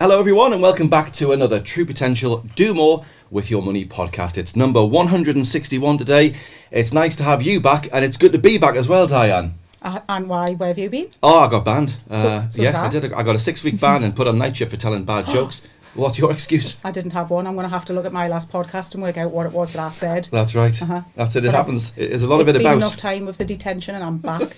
Hello everyone and welcome back to another True Potential Do More with Your Money podcast. It's number 161 today. It's nice to have you back and it's good to be back as well, Diane. And why? Where have you been? Oh, I got banned. So yes, I did. I got a 6-week ban and put on night shift for telling bad jokes. What's your excuse? I didn't have one. I'm going to have to look at my last podcast and work out what it was that I said. That's right. That's it. It happens. There's a lot of it about. It's been enough time with the detention and I'm back.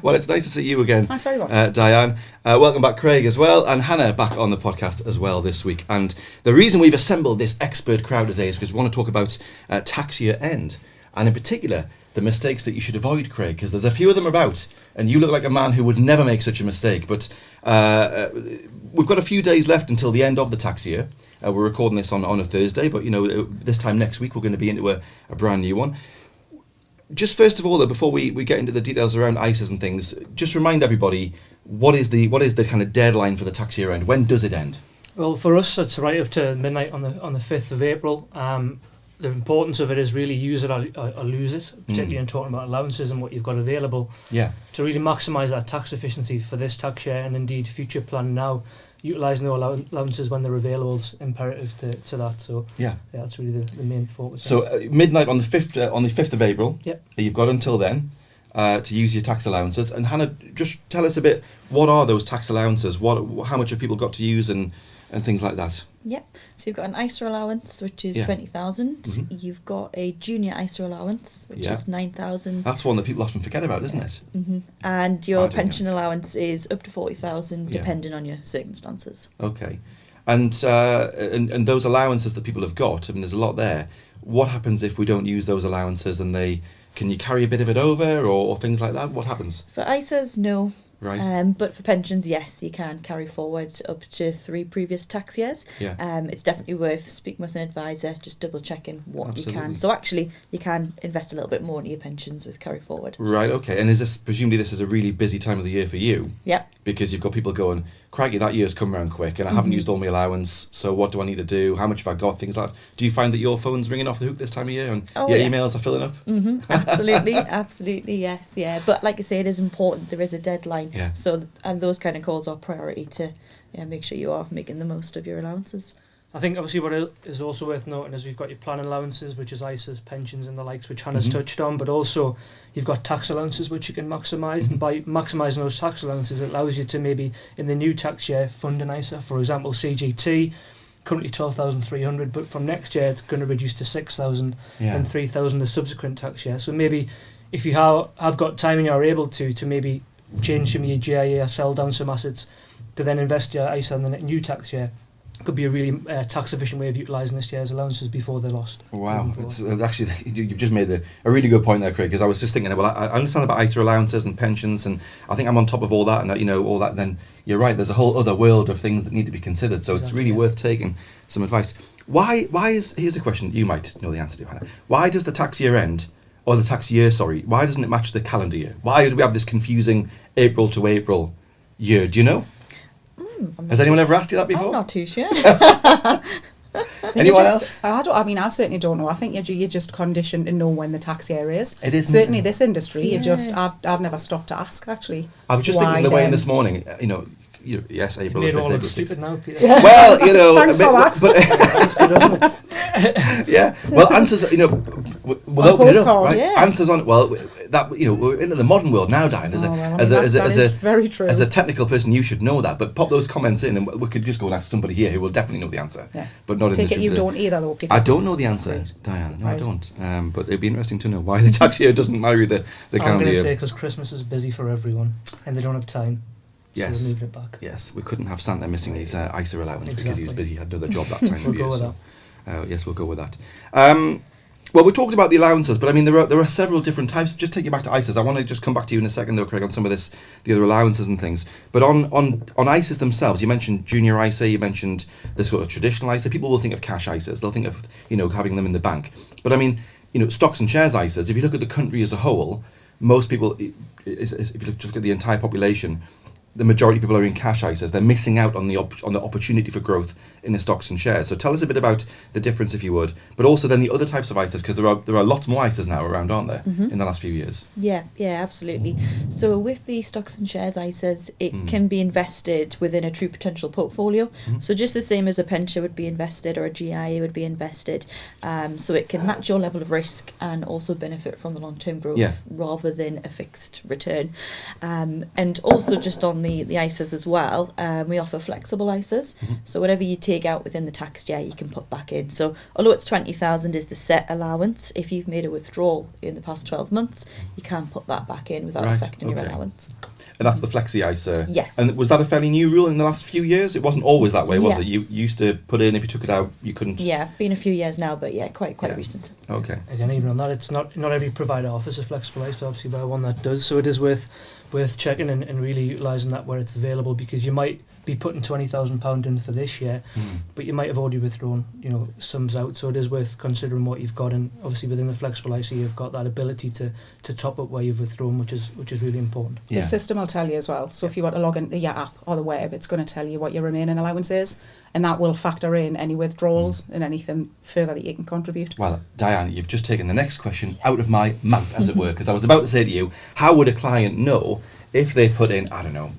Well, it's nice to see you again. Thanks very much. Diane. Welcome back, Craig, as well. And Hannah back on the podcast as well this week. And the reason we've assembled this expert crowd today is because we want to talk about tax year end. And in particular, the mistakes that you should avoid, Craig, because there's a few of them about. And you look like a man who would never make such a mistake. But we've got a few days left until the end of the tax year. We're recording this on a Thursday, but this time next week we're going to be into a brand new one. Just first of all, though, before we get into the details around ISAs and things, just remind everybody what is the kind of deadline for the tax year end? When does it end? Well, for us, it's right up to midnight on the 5th of April. The importance of it is really use it or lose it, particularly in talking about allowances and what you've got available. Yeah. To really maximise that tax efficiency for this tax year and indeed future plan now. Utilising the allowances when they're available is imperative to that. So yeah, that's really the main focus. So midnight on the 5th of April. Yep. You've got until then to use your tax allowances. And Hannah, just tell us a bit. What are those tax allowances? How much have people got to use and things like that? Yep. So you've got an ISA allowance, which is 20,000. Mm-hmm. You've got a junior ISA allowance, which is 9,000. That's one that people often forget about, isn't it? Mm-hmm. And your pension allowance is up to 40,000, depending on your circumstances. Okay. And those allowances that people have got, I mean, there's a lot there. What happens if we don't use those allowances and can you carry a bit of it over or things like that? What happens? For ISAs, no. Right. But for pensions, yes, you can carry forward up to 3 previous tax years. Yeah. It's definitely worth speaking with an advisor, just double checking what you can. So actually, you can invest a little bit more in your pensions with carry forward. Right. Okay. And presumably this is a really busy time of the year for you? Yeah. Because you've got people going, crikey, that year's come around quick, and I haven't used all my allowance. So what do I need to do? How much have I got? Things like that. Do you find that your phone's ringing off the hook this time of year and your emails are filling up? Mm-hmm. Absolutely, yes, yeah. But like I say, it is important. There is a deadline. Yeah. So and those kind of calls are priority to make sure you are making the most of your allowances. I think obviously what is also worth noting is we've got your plan allowances, which is ISAs, pensions and the likes, which Hannah's touched on, but also you've got tax allowances which you can maximise, and by maximising those tax allowances it allows you to maybe in the new tax year fund an ISA. For example, CGT, currently 12,300, but from next year it's going to reduce to 6,000 and 3,000 the subsequent tax year. So maybe if you have got time and you're able to maybe change some of your GIA or sell down some assets to then invest your ISA in the new tax year, could be a really tax efficient way of utilising this year's allowances before they're lost. Wow, it's actually you've just made a really good point there, Craig. Because I was just thinking, well, I understand about ISA allowances and pensions, and I think I'm on top of all that, and all that. Then you're right. There's a whole other world of things that need to be considered. So it's really worth taking some advice. Here's a question you might know the answer to, Hannah. Why does the tax year end, or the tax year? Sorry, why doesn't it match the calendar year? Why do we have this confusing April to April year? Do you know? Has anyone ever asked you that before? I'm not too sure. Anyone else? I certainly don't know. I think you're just conditioned to know when the tax year is. It is certainly this industry. I've never stopped to ask actually. I was just thinking the way in this morning. Yes, April. Made all of stupid now, Peter. Well, thanks for that. Yeah. Well, answers. We'll open it up, right? Yeah. Answers on. Well, that we're into the modern world now, Diane. As a technical person, you should know that. But pop those comments in, and we could just go and ask somebody here who will definitely know the answer. Yeah. But not in this room. You don't either, though, Peter. I don't know the answer, right. Diane. No, right. I don't. But it'd be interesting to know why the tax year doesn't marry the calendar year. I'm going to say because Christmas is busy for everyone, and they don't have time. Yes. So we moved it back. Yes, we couldn't have Santa missing his ISA allowance because he was busy, had another job that time of year. We'll go with that. Yes, we'll go with that. Well, we talked about the allowances, but I mean, there are several different types. Just take you back to ISAs. I want to just come back to you in a second, though, Craig, on some of the other allowances and things. But on ISAs themselves, you mentioned junior ISA, you mentioned the sort of traditional ISA. People will think of cash ISAs. They'll think of having them in the bank. But I mean, stocks and shares ISAs. If you look at the country as a whole, most people, if you just look at the entire population, the majority of people are in cash ISAs. They're missing out on the opportunity for growth in the stocks and shares. So tell us a bit about the difference, if you would, but also then the other types of ISAs, because there are lots more ISAs now around, aren't there, in the last few years? Yeah, absolutely. So with the stocks and shares ISAs, it can be invested within a true potential portfolio. So just the same as a pension would be invested or a GIA would be invested. So it can match your level of risk and also benefit from the long-term growth rather than a fixed return. And also just on the ISAs as well, we offer flexible ISAs. So whatever you take out within the tax year, you can put back in. So although it's 20,000 is the set allowance, if you've made a withdrawal in the past 12 months, you can put that back in without affecting your allowance. And that's the Flexi ISA. Yes. And was that a fairly new rule in the last few years? It wasn't always that way, was it? You used to put in, if you took it out, you couldn't. Yeah, been a few years now, but quite recent. Okay. Again, even on that, it's not every provider offers a flexible ISA. Obviously, by one that does, so it is worth checking and really utilising that where it's available, because you might be putting £20,000 in for this year, but you might have already withdrawn, sums out. So it is worth considering what you've got, and obviously within the flexible ISA, you've got that ability to top up where you've withdrawn, which is really important. The system will tell you as well. So if you want to log into your app or the web, it's going to tell you what your remaining allowance is, and that will factor in any withdrawals and anything further that you can contribute. Well, Diane, you've just taken the next question out of my mouth, as it were, because I was about to say to you, how would a client know if they put in, I don't know,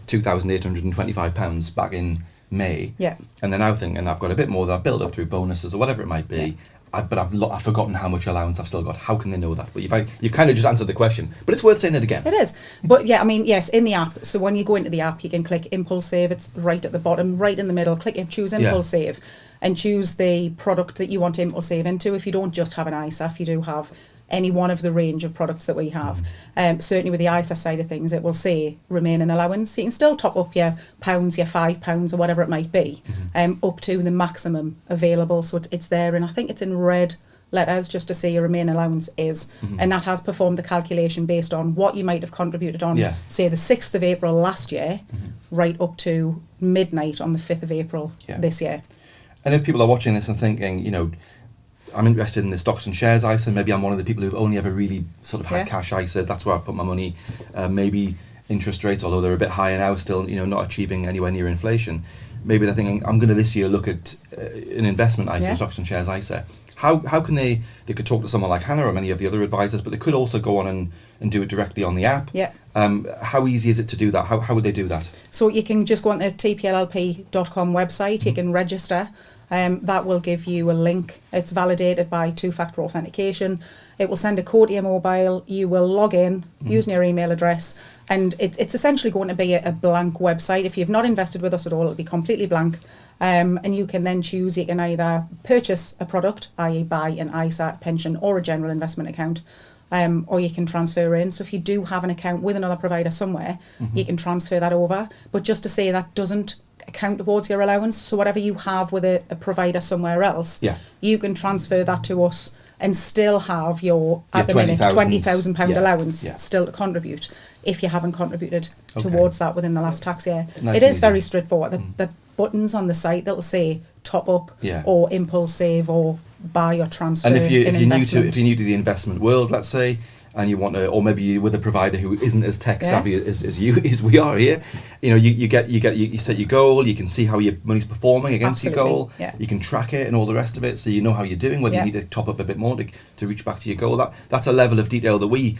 £2,825 back in May, and they're now thinking, I've got a bit more that I've built up through bonuses or whatever it might be, but I've forgotten how much allowance I've still got. How can they know that? But you've kind of just answered the question, but it's worth saying it again. It is. But yes, in the app. So when you go into the app, you can click impulseSave. It's right at the bottom, right in the middle. Click and choose impulseSave, and choose the product that you want to impulseSave into. If you don't just have an ISA, if you do have any one of the range of products that we have. Certainly with the ISA side of things, it will say remaining allowance. You can still top up your pounds, your £5 or whatever it might be, up to the maximum available. So it's there, and I think it's in red letters just to say your remaining allowance is, and that has performed the calculation based on what you might have contributed on, say the 6th of April last year, right up to midnight on the 5th of April this year. And if people are watching this and thinking, I'm interested in the stocks and shares ISA, maybe I'm one of the people who've only ever really sort of had cash ISAs, that's where I put my money, maybe interest rates, although they're a bit higher now, still not achieving anywhere near inflation, maybe they're thinking, I'm going to this year look at an investment ISA, stocks and shares ISA. How can they could talk to someone like Hannah or many of the other advisors, but they could also go on and do it directly on the app. How easy is it to do that? How would they do that? So you can just go on the tpllp.com website, you can register. That will give you a link. It's validated by two-factor authentication. It will send a code to your mobile. You will log in using your email address, and it's essentially going to be a blank website. If you've not invested with us at all, it'll be completely blank. And you can then choose, you can either purchase a product, i.e. buy an ISA, pension or a general investment account, or you can transfer in. So if you do have an account with another provider somewhere, you can transfer that over. But just to say that doesn't account towards your allowance. So whatever you have with a provider somewhere else, you can transfer that to us and still have your at the minute £20,000 allowance still to contribute if you haven't contributed towards that within the last tax year. It is very straightforward. The buttons on the site that'll say top up or impulseSave or buy or transfer. And if you're new to the investment world, let's say, and you want to, or maybe you're with a provider who isn't as tech savvy as we are here, you set your goal, you can see how your money's performing against your goal, you can track it and all the rest of it, so you know how you're doing, whether you need to top up a bit more to reach back to your goal. That's a level of detail that we've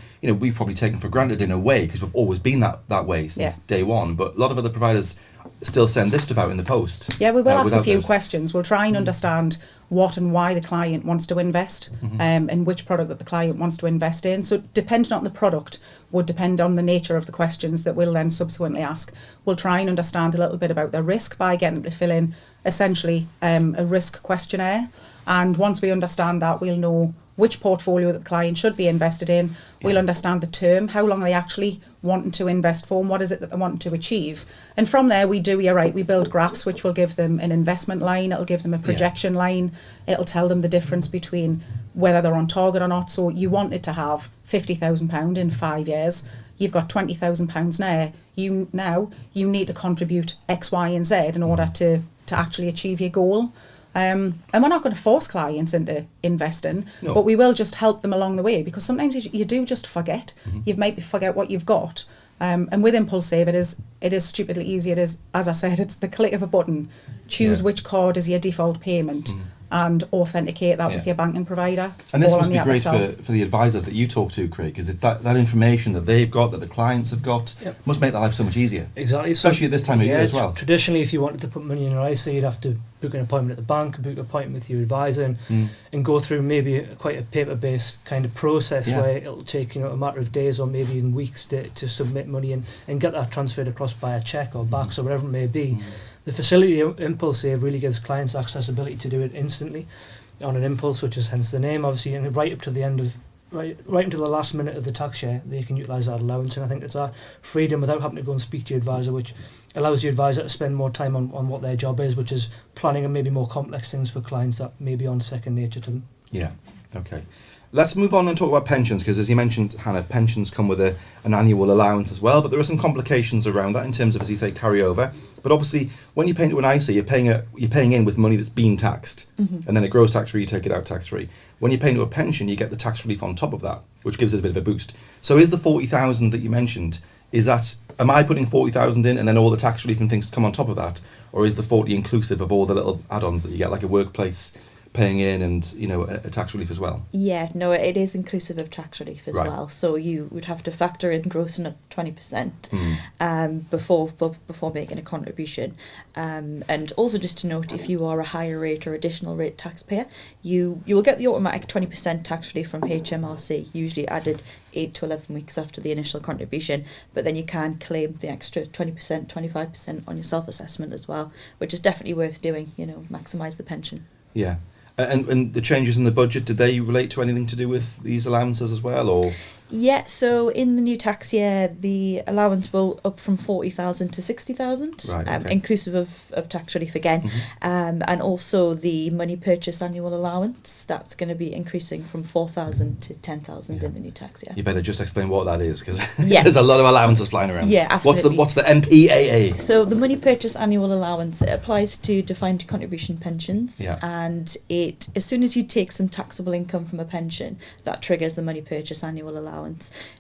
probably taken for granted in a way, because we've always been that way since day one. But a lot of other providers still send this stuff out in the post. Yeah, we will ask a few questions. We'll try and understand what and why the client wants to invest, and which product that the client wants to invest in. So depending on the product would depend on the nature of the questions that we'll then subsequently ask. We'll try and understand a little bit about their risk by getting them to fill in essentially a risk questionnaire. And once we understand that, we'll know which portfolio that the client should be invested in. We'll understand the term, how long are they actually wanting to invest for, and what is it that they want to achieve. And from there, we build graphs which will give them an investment line, it'll give them a projection line, it'll tell them the difference between whether they're on target or not. So you wanted to have £50,000 in 5 years, you've got £20,000 now, you need to contribute X, Y and Z in order to actually achieve your goal. And we're not going to force clients into investing, but we will just help them along the way, because sometimes you do just forget. You might forget what you've got, And with impulseSave, it is stupidly easy. It is, as I said, it's the click of a button. Choose which card is your default payment and authenticate that with your banking provider. And this must be great for the advisors that you talk to, Craig, because it's that information that they've got, that the clients have got, must make their life so much easier. Exactly. Especially at this time of year as well. Traditionally, if you wanted to put money in your ISA, you'd have to book an appointment at the bank, book an appointment with your advisor, and go through maybe quite a paper-based kind of process where it'll take a matter of days or maybe even weeks to submit money and get that transferred across by a cheque or BACS or whatever it may be. The facility impulseSave really gives clients accessibility to do it instantly on an impulse, which is hence the name, obviously, and right up to the end of right until the last minute of the tax year, they can utilise that allowance. And I think it's a freedom without having to go and speak to your advisor, which allows your advisor to spend more time on what their job is, which is planning and maybe more complex things for clients that may be on second nature to them. Yeah, okay. Let's move on and talk about pensions, because as you mentioned, Hannah, pensions come with an annual allowance as well, but there are some complications around that in terms of, as you say, carryover. But obviously, when you pay into an ISA, you're paying in with money that's been taxed, and then it grows tax-free, you take it out tax-free. When you pay into a pension, you get the tax relief on top of that, which gives it a bit of a boost. So is the 40,000 that you mentioned, am I putting 40,000 in and then all the tax relief and things come on top of that? Or is the 40 inclusive of all the little add-ons that you get, like a workplace paying in and a tax relief as well? Yeah, no, it is inclusive of tax relief as well. So you would have to factor in grossing at 20% before making a contribution. And also just to note, if you are a higher rate or additional rate taxpayer, you will get the automatic 20% tax relief from HMRC, usually added 8 to 11 weeks after the initial contribution, but then you can claim the extra 20%, 25% on your self-assessment as well, which is definitely worth doing, maximise the pension. Yeah. And the changes in the budget, did they relate to anything to do with these allowances as well, or? Yeah, so in the new tax year, the allowance will up from 40,000 to 60,000, right, okay. Inclusive of tax relief again, and also the money purchase annual allowance, that's going to be increasing from 4,000 to 10,000 in the new tax year. You better just explain what that is, because there's a lot of allowances flying around. Yeah, absolutely. What's the MPAA? So the money purchase annual allowance, it applies to defined contribution pensions, and it, as soon as you take some taxable income from a pension, that triggers the money purchase annual allowance.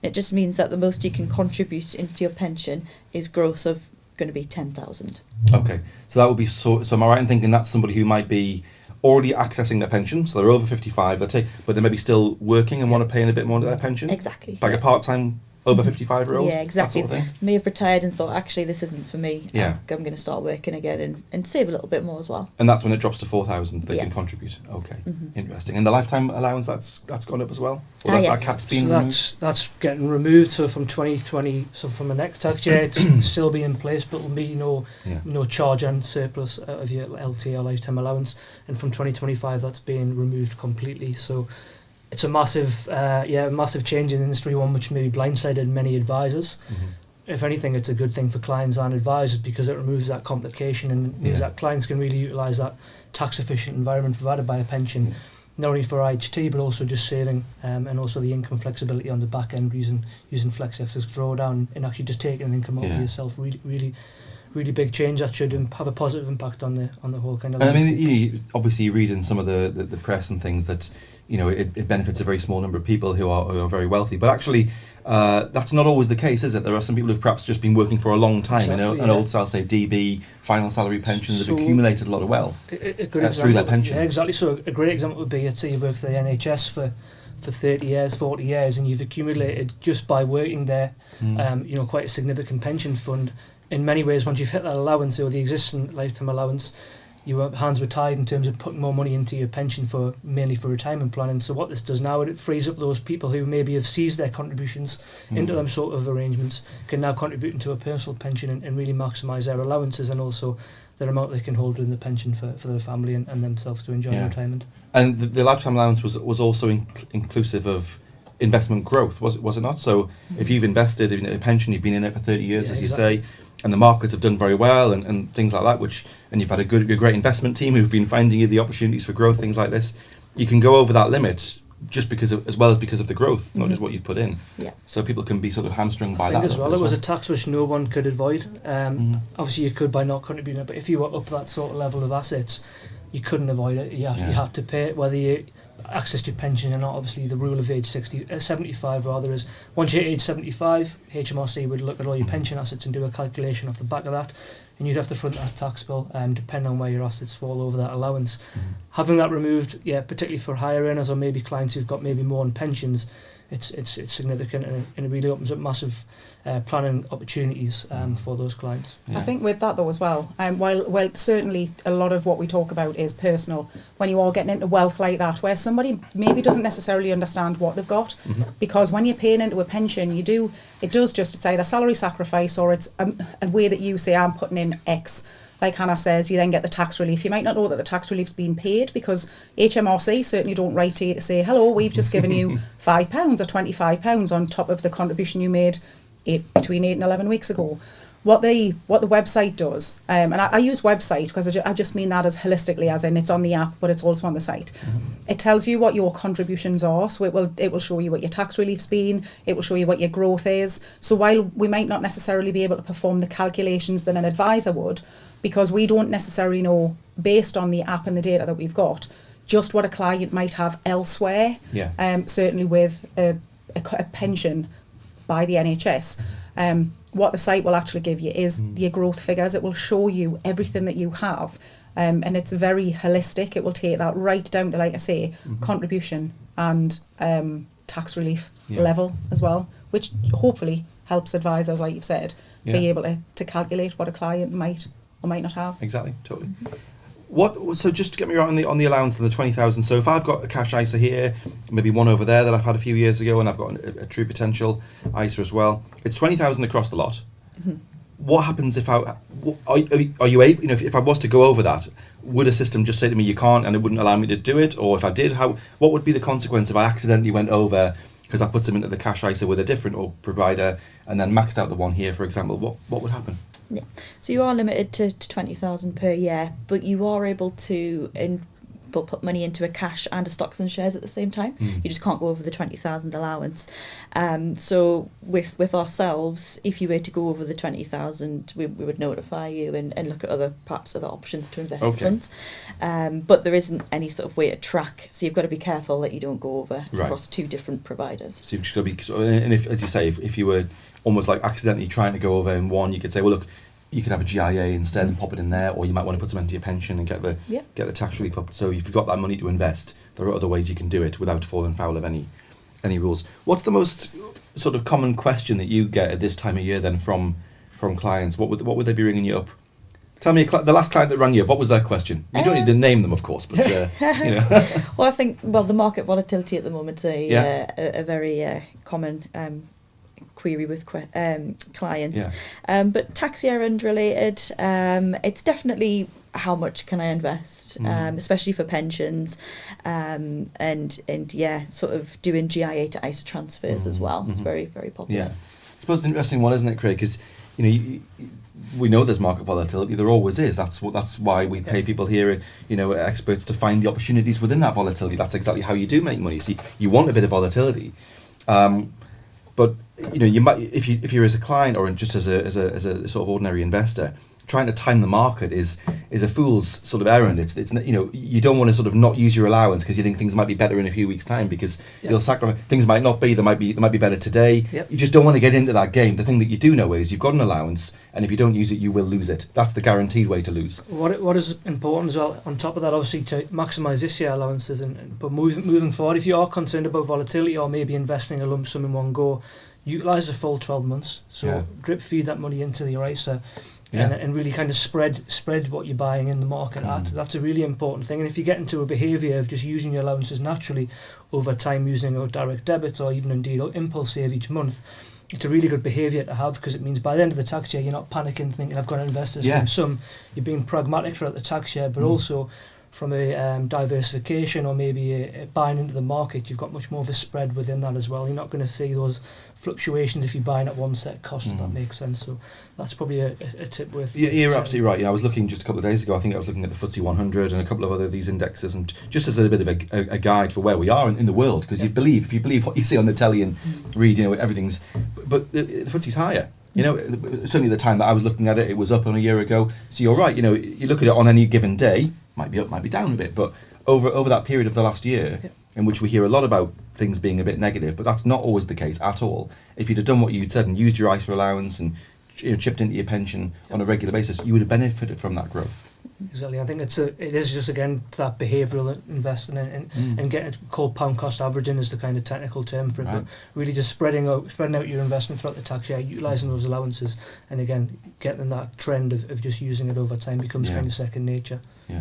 It just means that the most you can contribute into your pension is gross of going to be 10,000. Okay, so that would be so am I right in thinking that's somebody who might be already accessing their pension, so they're over 55, but they may be still working and want to pay in a bit more to their pension? Exactly. Like a part-time over 55-year-old? Yeah, exactly. That sort of thing? May have retired and thought, actually, this isn't for me. Yeah. I'm going to start working again and save a little bit more as well. And that's when it drops to 4,000 they can contribute. Okay, interesting. And the lifetime allowance, that's gone up as well? Or that cap's been removed? That's getting removed, so from 2020, so from the next tax year, it's still be in place, but there'll be no charge and surplus out of your LTA or lifetime allowance. And from 2025, that's being removed completely. So it's a massive change in the industry, one which maybe blindsided many advisors. If anything, it's a good thing for clients and advisors because it removes that complication and means that clients can really utilise that tax-efficient environment provided by a pension, not only for IHT but also just saving and also the income flexibility on the back end using Flexi Access drawdown and actually just taking an income out for yourself. Really big change that should have a positive impact on the whole kind of landscape. I mean, obviously you read in some of the press and things that it benefits a very small number of people who are very wealthy, but actually that's not always the case, is it? There are some people who've perhaps just been working for a long time, exactly, an old style, say DB, final salary pensions, have accumulated a lot of wealth through their pension. Yeah, exactly. So a great example would be, let's say you've worked for the NHS for 30 years, 40 years, and you've accumulated just by working there, quite a significant pension fund. In many ways, once you've hit that allowance or the existing lifetime allowance, your hands were tied in terms of putting more money into your pension mainly for retirement planning. So what this does now, it frees up those people who maybe have seized their contributions into them sort of arrangements, can now contribute into a personal pension and really maximise their allowances and also their amount they can hold in the pension for their family and themselves to enjoy retirement. And the lifetime allowance was also inclusive of investment growth, was it not? So if you've invested in a pension, you've been in it for 30 years, as you say, and the markets have done very well and things like that, and you've had a great investment team who've been finding you the opportunities for growth, things like this, you can go over that limit just because of the growth, not just what you've put in. Yeah. So people can be sort of hamstrung by that. As well, it was a tax which no one could avoid. Obviously you could by not contributing it, but if you were up that sort of level of assets, you couldn't avoid it. You had to pay it, whether you access to pension, and not obviously the rule of age 75 rather, is once you're age 75, HMRC would look at all your pension assets and do a calculation off the back of that, and you'd have to front that tax bill, depending on where your assets fall over that allowance. Having that removed, particularly for higher earners or maybe clients who've got maybe more in pensions, it's significant, and it really opens up massive planning opportunities for those clients. I think with that though as well, while certainly a lot of what we talk about is personal, when you are getting into wealth like that, where somebody maybe doesn't necessarily understand what they've got, because when you're paying into a pension, it's either salary sacrifice or it's a way that you say, I'm putting in X. Like Hannah says, you then get the tax relief. You might not know that the tax relief's been paid, because HMRC certainly don't write to you to say, hello, we've just given you £5 or £25 on top of the contribution you made between 8 and 11 weeks ago. What the website does, and I use website because I just mean that as holistically, as in it's on the app, but it's also on the site. It tells you what your contributions are, so it will show you what your tax relief's been, it will show you what your growth is. So while we might not necessarily be able to perform the calculations that an advisor would, because we don't necessarily know, based on the app and the data that we've got, just what a client might have elsewhere, certainly with a pension by the NHS. What the site will actually give you is your growth figures. It will show you everything that you have, and it's very holistic. It will take that right down to, like I say, contribution and tax relief level as well, which hopefully helps advisors, like you've said, be able to calculate what a client might or might not have. Exactly, totally. So just to get me right on the allowance and the 20,000. So if I've got a cash ISA here, maybe one over there that I've had a few years ago, and I've got a true potential ISA as well, it's 20,000 across the lot. What happens if are you able? If I was to go over that, would a system just say to me you can't, and it wouldn't allow me to do it? Or if I did, what would be the consequence if I accidentally went over because I put them into the cash ISA with a different provider and then maxed out the one here, for example? What would happen? Yeah, so you are limited to 20,000 per year, but you are able to put money into a cash and a stocks and shares at the same time. You just can't go over the 20,000 allowance. So with ourselves, if you were to go over the 20,000, we would notify you and look at perhaps other options to invest the funds. But there isn't any sort of way to track, so you've got to be careful that you don't go over across two different providers. So you've just got to be, and if, as you say, if you were almost like accidentally trying to go over in one, you could say, well, look, you could have a GIA instead and pop it in there, or you might want to put some into your pension and get the tax relief up. So if you've got that money to invest, there are other ways you can do it without falling foul of any rules. What's the most sort of common question that you get at this time of year then from clients? What would they be ringing you up? Tell me the last client that rang you up, what was their question? You don't need to name them, of course, but Well, I think the market volatility at the moment is a very common query with clients. But tax year end related, it's definitely how much can I invest, especially for pensions, and sort of doing GIA to ISA transfers as well. It's very, very popular. Yeah, I suppose it's an interesting one, isn't it, Craig? Because we know there's market volatility. There always is. That's why we pay people here, experts, to find the opportunities within that volatility. That's exactly how you do make money. So you want a bit of volatility. But you might, if you're as a client or just as a sort of ordinary investor, trying to time the market is a fool's sort of errand. It's you don't want to sort of not use your allowance because you think things might be better in a few weeks' time, because you'll sacrifice. Things might not be. They might be better today. You just don't want to get into that game. The thing that you do know is you've got an allowance, and if you don't use it, you will lose it. That's the guaranteed way to lose. What is important as well, on top of that, obviously, to maximise this year allowances, but moving forward, if you are concerned about volatility or maybe investing a lump sum in one go, utilise the full 12 months. So drip feed that money into the ISA. And really kind of spread what you're buying in the market at. That's a really important thing. And if you get into a behaviour of just using your allowances naturally over time, using a direct debit or even indeed impulseSave each month, it's a really good behaviour to have, because it means by the end of the tax year you're not panicking thinking I've got to invest this lump sum. You're being pragmatic throughout the tax year, but also from a diversification or maybe a buying into the market, you've got much more of a spread within that as well. You're not going to see those fluctuations if you're buying at one set cost, if that makes sense. So that's probably a tip worth. You're absolutely right. I was looking just a couple of days ago. I think I was looking at the FTSE 100 and a couple of other these indexes, and just as a bit of a guide for where we are in the world, because if you believe what you see on the telly and read, everything's. But the FTSE's higher. Certainly the time that I was looking at it, it was up on a year ago. So you're right. You look at it on any given day, might be up, might be down a bit, but over that period of the last year, in which we hear a lot about things being a bit negative, but that's not always the case at all. If you'd have done what you'd said and used your ISA allowance and chipped into your pension on a regular basis, you would have benefited from that growth. Exactly. I think it is just again that behavioural investing and getting it called pound cost averaging is the kind of technical term for it. Right. But really just spreading out your investment throughout the tax year, utilising those allowances, and again getting that trend of just using it over time becomes kind of second nature. Yeah.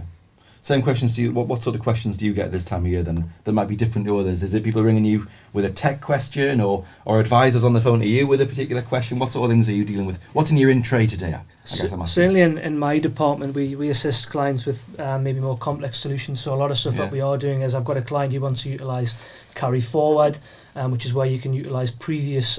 Same questions to you. What sort of questions do you get this time of year then that might be different to others? Is it people ringing you with a tech question or advisors on the phone to you with a particular question? What sort of things are you dealing with? What's in your in tray today? Certainly in my department we assist clients with maybe more complex solutions. So a lot of stuff that we are doing is I've got a client who wants to utilise carry forward, which is where you can utilise previous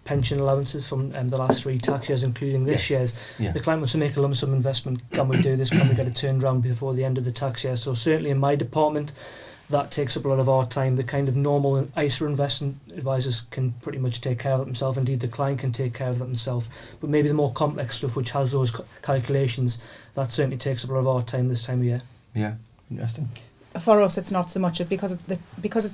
pension allowances from the last 3 tax years, including this year's. The client wants to make a lump sum investment. Can we do this? Can we get it turned around before the end of the tax year? So certainly in my department, that takes up a lot of our time. The kind of normal ISA investment advisors can pretty much take care of it themselves. Indeed, the client can take care of it themselves. But maybe the more complex stuff, which has those calculations, that certainly takes up a lot of our time this time of year. Yeah, interesting. For us, it's not so much because it's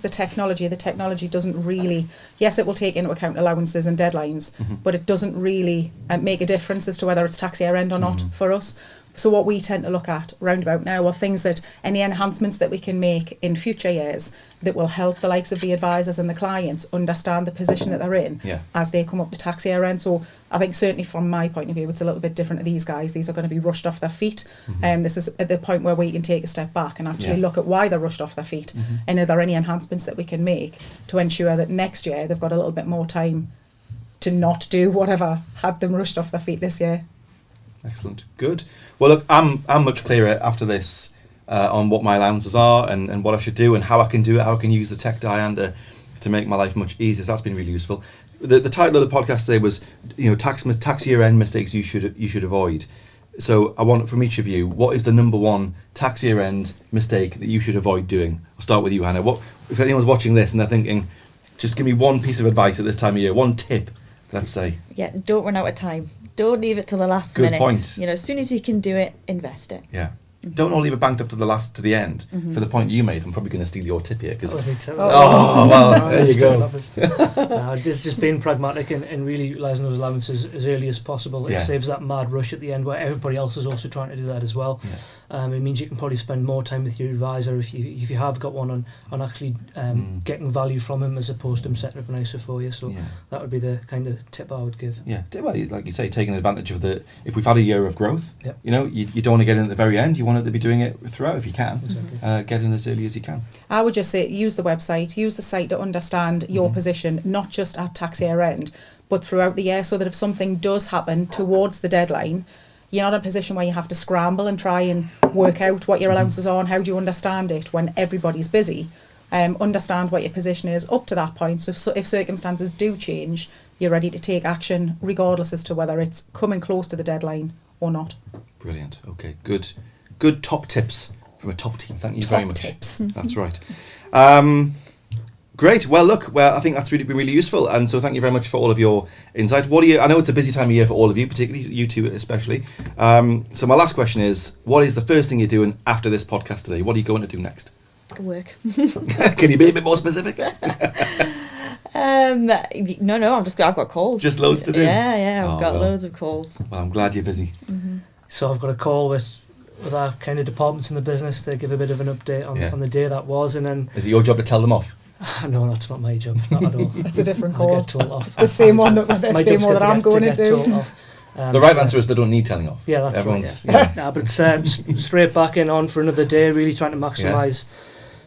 the technology. The technology doesn't really. Yes, it will take into account allowances and deadlines, but it doesn't really make a difference as to whether it's tax year end or not for us. So what we tend to look at round about now are things that any enhancements that we can make in future years that will help the likes of the advisors and the clients understand the position that they're in as they come up to tax year end. So I think certainly from my point of view, it's a little bit different to these guys. These are going to be rushed off their feet. This is at the point where we can take a step back and actually look at why they're rushed off their feet and are there any enhancements that we can make to ensure that next year they've got a little bit more time to not do whatever had them rushed off their feet this year. Excellent. Good. Well, look, I'm much clearer after this on what my allowances are and what I should do and how I can do it, how I can use the tech, Diane, to make my life much easier. So that's been really useful. The title of the podcast today was, tax year end mistakes you should avoid. So I want from each of you, what is the number one tax year end mistake that you should avoid doing? I'll start with you, Hannah. What if anyone's watching this and they're thinking, just give me one piece of advice at this time of year, one tip, let's say. Yeah, don't run out of time. Don't leave it till the last minute. Good point. As soon as you can do it, invest it. Yeah. Don't all leave it banked up to the end. For the point you made, I'm probably going to steal your tip here. That was me too. Well, there you go. It's just being pragmatic and really utilising those allowances as early as possible. It saves that mad rush at the end where everybody else is also trying to do that as well. It means you can probably spend more time with your advisor if you have got one on actually getting value from him as opposed to him setting up an ISA for you. So that would be the kind of tip I would give. Yeah, well, like you say, taking advantage of if we've had a year of growth, you don't want to get in at the very end. You want to be doing it throughout if you can. Exactly. Get in as early as you can. I would just say use the website, use the site to understand your position, not just at tax year end, but throughout the year, so that if something does happen towards the deadline, you're not in a position where you have to scramble and try and work out what your allowances are and how do you understand it when everybody's busy. Understand what your position is up to that point, so if circumstances do change, you're ready to take action regardless as to whether it's coming close to the deadline or not. Brilliant. Okay, good top tips from a top team. Thank you very much. Tips. That's right. Great. Well, I think that's really been really useful, and so thank you very much for all of your insight. I know it's a busy time of year for all of you, particularly you two especially. So my last question is, what is the first thing you're doing after this podcast today? What are you going to do next? Work. Can you be a bit more specific? No, I've got calls. Just loads to do? Yeah, I've got loads of calls. Well, I'm glad you're busy. So I've got a call with our kind of departments in the business to give a bit of an update on the day that was, and then... Is it your job to tell them off? No, that's not my job, not at all. It's a different call. I get told off. The same one that I'm going to do. The right answer is they don't need telling off. Yeah, that's Everyone's, right. Yeah. But straight back on for another day, really trying to maximise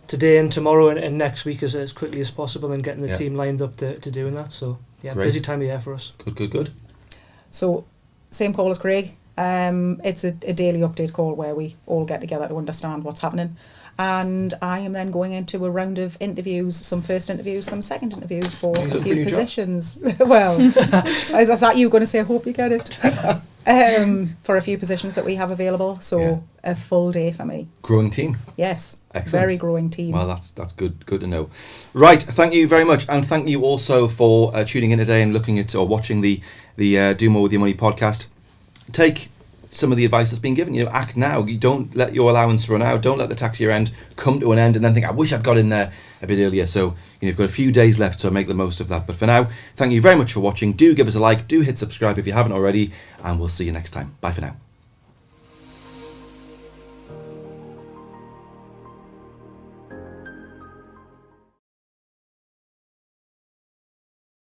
today and tomorrow and next week as quickly as possible and getting the team lined up to doing that. So, busy time of year for us. Good. So, same call as Craig. It's a daily update call where we all get together to understand what's happening. And I am then going into a round of interviews, some first interviews, some second interviews for a few positions. Well, I thought you were going to say, I hope you get it. For a few positions that we have available. So a full day for me. Growing team. Yes. Excellent. Very growing team. Well, that's good to know. Right, thank you very much, and thank you also for tuning in today and looking at or watching the Do More With Your Money podcast. Take some of the advice that's been given. You know, act now. You don't let your allowance run out. Don't let the tax year end come to an end and then think, I wish I'd got in there a bit earlier. So, you know, you've got a few days left, so make the most of that. But for now, thank you very much for watching. Do give us a like, do hit subscribe if you haven't already, and we'll see you next time. Bye for now.